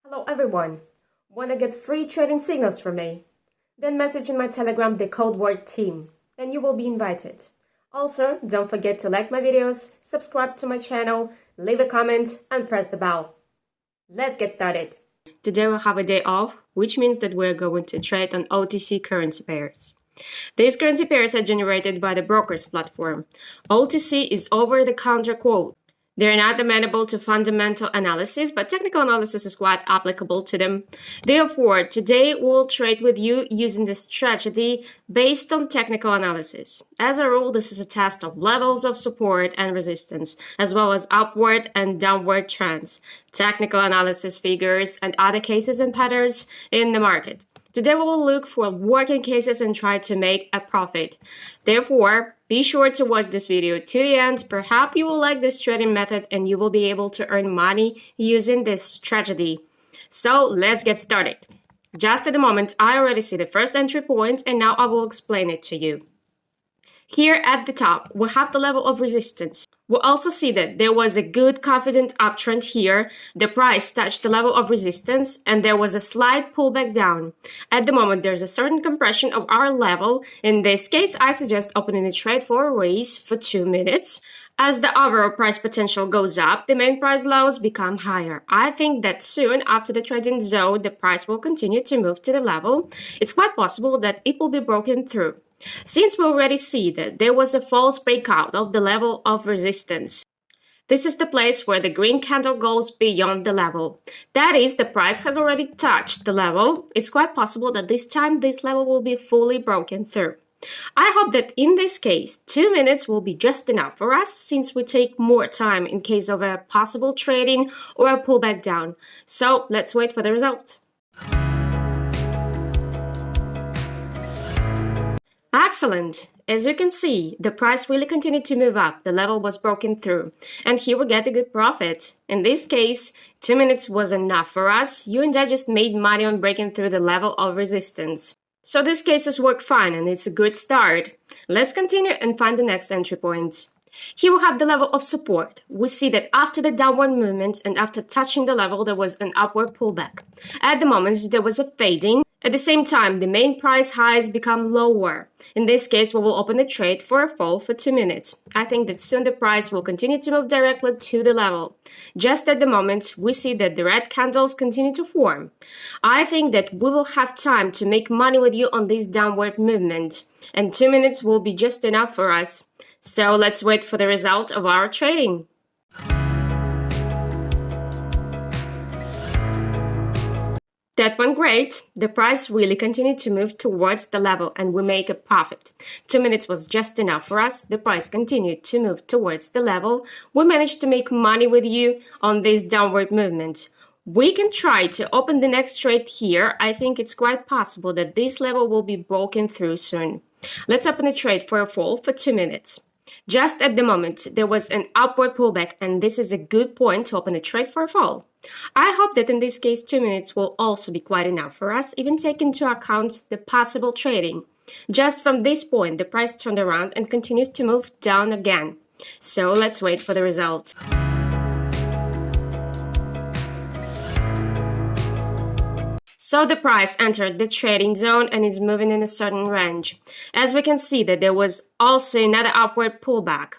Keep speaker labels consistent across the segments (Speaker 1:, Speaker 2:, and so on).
Speaker 1: Hello everyone! Wanna get free trading signals from me? Then message in my Telegram the code word TEAM, and you will be invited. Also, don't forget to like my videos, subscribe to my channel, leave a comment, and press the bell. Let's get started. Today we'll have a day off, which means that we're going to trade on OTC currency pairs. These currency pairs are generated by the broker's platform. OTC is over-the-counter quote. They're not amenable to fundamental analysis, but technical analysis is quite applicable to them. Therefore, today we'll trade with you using this strategy based on technical analysis. As a rule, this is a test of levels of support and resistance, as well as upward and downward trends, technical analysis figures, and other cases and patterns in the market. Today we will look for working cases and try to make a profit. Therefore, be sure to watch this video to the end. Perhaps you will like this trading method and you will be able to earn money using this strategy. So let's get started. Just at the moment, I already see the first entry point and now I will explain it to you. Here at the top, we have the level of resistance. We'll also see that there was a good confident uptrend here. The price touched the level of resistance and there was a slight pullback down. At the moment, there's a certain compression of our level. In this case, I suggest opening a trade for a raise for 2 minutes. As the overall price potential goes up, the main price lows become higher. I think that soon after the trading zone, the price will continue to move to the level. It's quite possible that it will be broken through. Since we already see that there was a false breakout of the level of resistance, this is the place where the green candle goes beyond the level. That is, the price has already touched the level. It's quite possible that this time this level will be fully broken through. I hope that in this case, 2 minutes will be just enough for us since we take more time in case of a possible trading or a pullback down. So let's wait for the result. Excellent! As you can see, the price really continued to move up. The level was broken through. And here we get a good profit. In this case, 2 minutes was enough for us. You and I just made money on breaking through the level of resistance. So these cases work fine and it's a good start. Let's continue and find the next entry point. Here we have the level of support. We see that after the downward movement and after touching the level, there was an upward pullback. At the moment, there was a fading. At the same time, the main price highs become lower. In this case, we will open the trade for a fall for 2 minutes. I think that soon the price will continue to move directly to the level. Just at the moment, we see that the red candles continue to form. I think that we will have time to make money with you on this downward movement. And 2 minutes will be just enough for us. So let's wait for the result of our trading. That went great. The price really continued to move towards the level and we make a profit. 2 minutes was just enough for us. The price continued to move towards the level. We managed to make money with you on this downward movement. We can try to open the next trade here. I think it's quite possible that this level will be broken through soon. Let's open a trade for a fall for 2 minutes. Just at the moment, there was an upward pullback and this is a good point to open a trade for a fall. I hope that in this case 2 minutes will also be quite enough for us, even taking into account the possible trading. Just from this point, the price turned around and continues to move down again. So let's wait for the result. So the price entered the trading zone and is moving in a certain range. As we can see that there was also another upward pullback.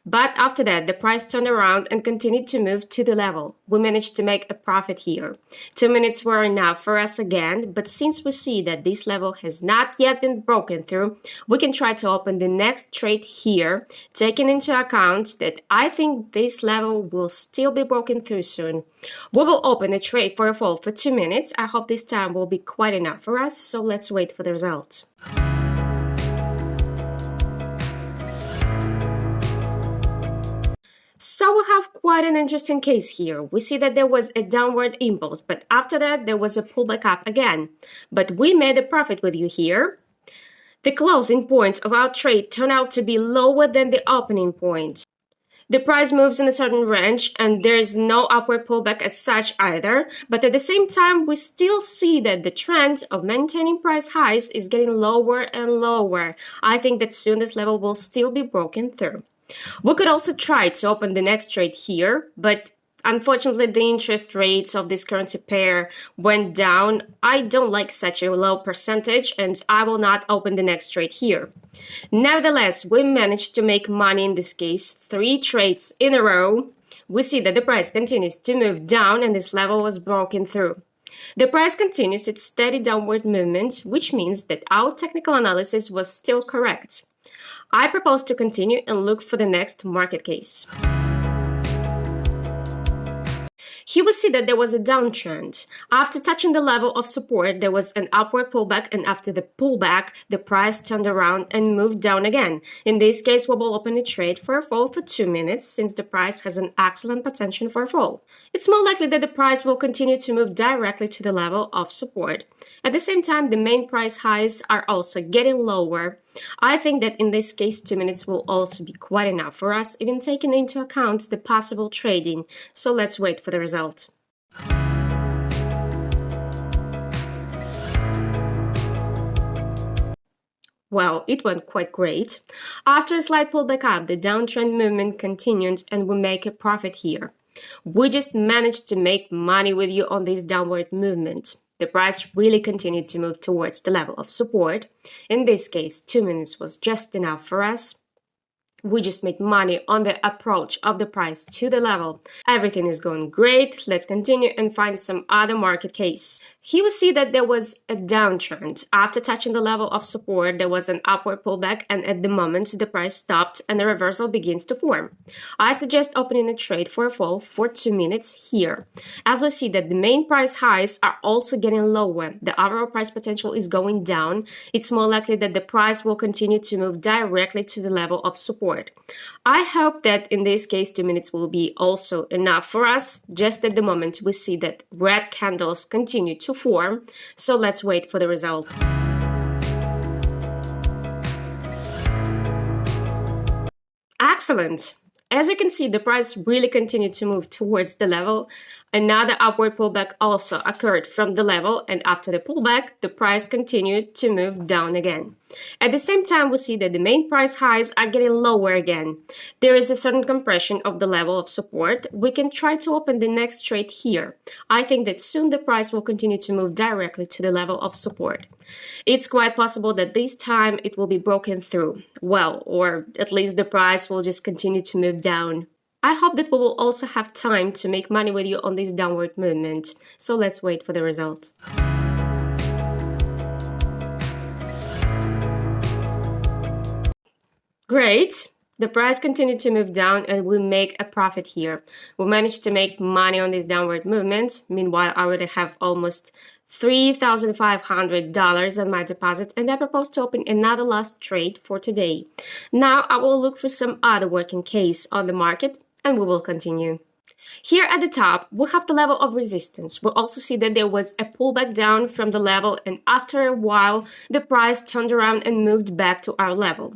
Speaker 1: But after that, the price turned around and continued to move to the level. We managed to make a profit here. 2 minutes were enough for us again, but since we see that this level has not yet been broken through, we can try to open the next trade here, taking into account that I think this level will still be broken through soon. We will open a trade for a fall for 2 minutes. I hope this time will be quite enough for us, so let's wait for the result. So we have quite an interesting case here. We see that there was a downward impulse, but after that there was a pullback up again. But we made a profit with you here. The closing point of our trade turned out to be lower than the opening point. The price moves in a certain range and there is no upward pullback as such either, but at the same time we still see that the trend of maintaining price highs is getting lower and lower. I think that soon this level will still be broken through. We could also try to open the next trade here, but Unfortunately, the interest rates of this currency pair went down. I don't like such a low percentage, and I will not open the next trade here. Nevertheless, we managed to make money in this case, 3 trades in a row. We see that the price continues to move down and this level was broken through. The price continues its steady downward movement, which means that our technical analysis was still correct. I propose to continue and look for the next market case. Here we see that there was a downtrend. After touching the level of support, there was an upward pullback, and after the pullback, the price turned around and moved down again. In this case, we will open a trade for a fall for 2 minutes since the price has an excellent potential for a fall. It's more likely that the price will continue to move directly to the level of support. At the same time, the main price highs are also getting lower. I think that in this case, 2 minutes will also be quite enough for us, even taking into account the possible trading. So let's wait for the result. Well, it went quite great. After a slight pullback up, the downtrend movement continued and we make a profit here. We just managed to make money with you on this downward movement. The price really continued to move towards the level of support. In this case, 2 minutes was just enough for us. We just made money on the approach of the price to the level. Everything is going great. Let's continue and find some other market case. Here we see that there was a downtrend. After touching the level of support, there was an upward pullback, and at the moment the price stopped and a reversal begins to form. I suggest opening a trade for a fall for 2 minutes here. As we see that the main price highs are also getting lower, the overall price potential is going down. It's more likely that the price will continue to move directly to the level of support. I hope that in this case 2 minutes will be also enough for us. Just at the moment we see that red candles continue to form, so let's wait for the result. Excellent! As you can see, the price really continued to move towards the level. Another upward pullback also occurred from the level, and after the pullback, the price continued to move down again. At the same time, we see that the main price highs are getting lower again. There is a certain compression of the level of support. We can try to open the next trade here. I think that soon the price will continue to move directly to the level of support. It's quite possible that this time it will be broken through. Well, or at least the price will just continue to move down. I hope that we will also have time to make money with you on this downward movement. So let's wait for the result. Great! The price continued to move down and we make a profit here. We managed to make money on this downward movement. Meanwhile, I already have almost $3,500 on my deposit, and I propose to open another last trade for today. Now I will look for some other working case on the market and we will continue. Here at the top, we have the level of resistance. We also see that there was a pullback down from the level, and after a while, the price turned around and moved back to our level.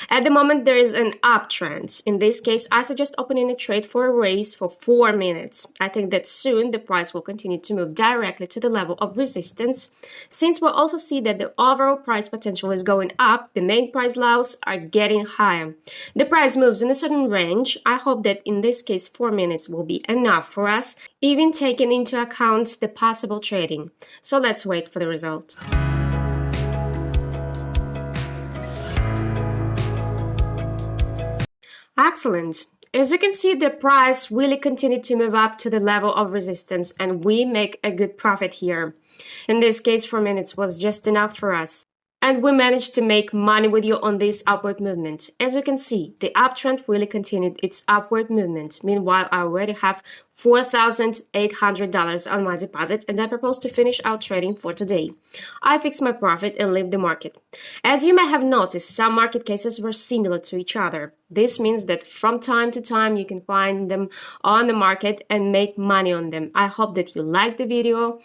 Speaker 1: At the moment, there is an uptrend. In this case, I suggest opening a trade for a raise for 4 minutes. I think that soon the price will continue to move directly to the level of resistance. Since we also see that the overall price potential is going up, the main price lows are getting higher. The price moves in a certain range. I hope that in this case, 4 minutes will be enough for us, even taking into account the possible trading. So let's wait for the result. Excellent. As you can see, the price really continued to move up to the level of resistance and we make a good profit here. In this case, 4 minutes was just enough for us. And we managed to make money with you on this upward movement. As you can see, the uptrend really continued its upward movement. Meanwhile, I already have $4,800 on my deposit and I propose to finish our trading for today. I fix my profit and leave the market. As you may have noticed, some market cases were similar to each other. This means that from time to time you can find them on the market and make money on them. I hope that you liked the video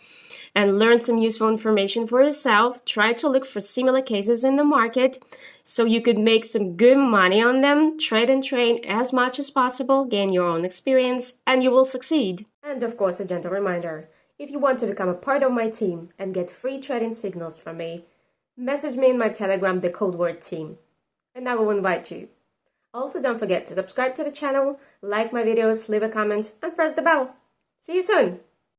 Speaker 1: and learned some useful information for yourself. Try to look for similar cases in the market so you could make some good money on them. Trade and train as much as possible, gain your own experience, and you will succeed. And of course, a gentle reminder, if you want to become a part of my team and get free trading signals from me, message me in my Telegram, the code word team, and I will invite you. Also, don't forget to subscribe to the channel, like my videos, leave a comment, and press the bell. See you soon!